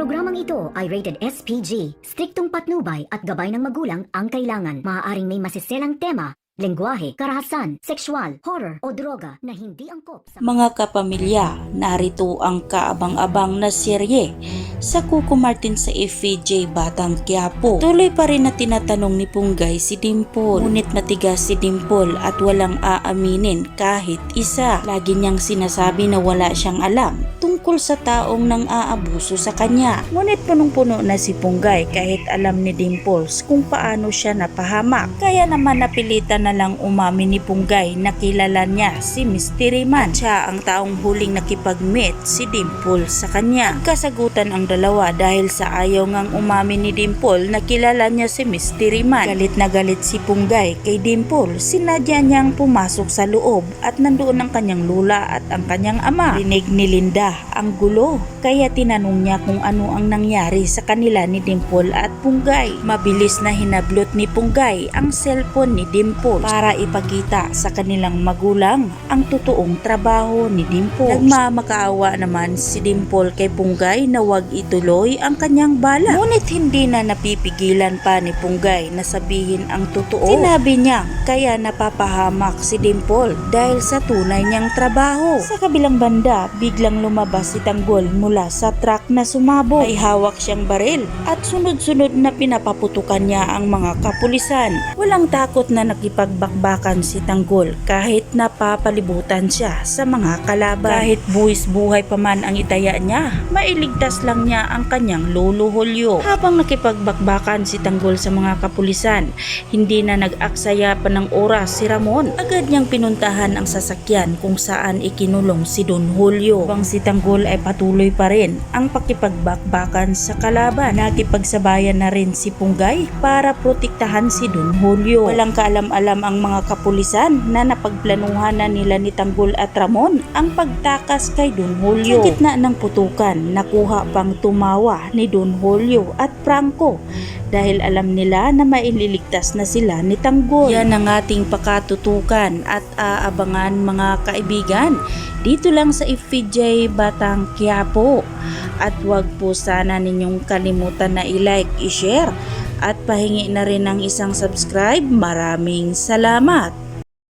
Programang ito ay rated SPG. Striktong patnubay at gabay ng magulang ang kailangan. Maaaring may masiselang tema, lengguwahe, karahasan, sexual, horror o droga na hindi angkop sa... Mga kapamilya, narito ang kaabang-abang na serye sa Coco Martin sa FVJ Batang Quiapo. Tuloy pa rin na tinatanong ni Punggay si Dimple. Ngunit matigas si Dimple at walang aaminin kahit isa. Lagi niyang sinasabi na wala siyang alam tungkol sa taong nang aabuso sa kanya. Ngunit punong-puno na si Punggay kahit alam ni Dimples kung paano siya napahamak. Kaya naman napilitan na lang umamin ni Punggay na kilala niya si Mystery Man. At siya ang taong huling nakipag-meet si Dimple sa kanya. Kasagutan ang dalawa dahil sa ayaw ngang umamin ni Dimple na kilala niya si Mystery Man. Galit na galit si Punggay kay Dimple. Sinadya niyang pumasok sa loob at nandoon ang kanyang lula at ang kanyang ama. Rinig ni Linda ang gulo kaya tinanong niya kung ano ang nangyari sa kanila ni Dimple at Punggay. Mabilis na hinablot ni Punggay ang cellphone ni Dimple para ipakita sa kanilang magulang ang totoong trabaho ni Dimple. Nagmamakaawa naman si Dimple kay Punggay na wag ituloy ang kanyang balak. Ngunit hindi na napipigilan pa ni Punggay na sabihin ang totoo. Sinabi niya kaya napapahamak si Dimple dahil sa tunay niyang trabaho. Sa kabilang banda, biglang lumabas si Tanggol mula sa truck na sumabog. May hawak siyang baril at sunod-sunod na pinapaputukan niya ang mga kapulisan. Walang takot na nakipagbakbakan si Tanggol kahit napapalibutan siya sa mga kalaban. Kahit buwis buhay pa man ang itaya niya, mailigtas lang niya ang kanyang lolo Julio. Habang nakipagbakbakan si Tanggol sa mga kapulisan, hindi na nag-aksaya pa ng oras si Ramon. Agad niyang pinuntahan ang sasakyan kung saan ikinulong si Don Julio. Habang si Tanggol ay patuloy pa rin ang pakipagbakbakan sa kalaban. Nakipagsabayan na rin si Punggay para protektahan si Don Julio. Walang kaalam-alam ang mga kapulisan na napagplanuhan na nila ni Tanggol at Ramon ang pagtakas kay Don Julio. Sa gitna ng putukan, nakuha pang tumawa ni Don Julio at Franco dahil alam nila na maililigtas na sila ni Tanggol. Yan ang ating pakatutukan at aabangan mga kaibigan dito lang sa FVJ Batang Quiapo. At wag po sana ninyong kalimutan na i-like, i-share at pahingi na rin ng isang subscribe. Maraming salamat!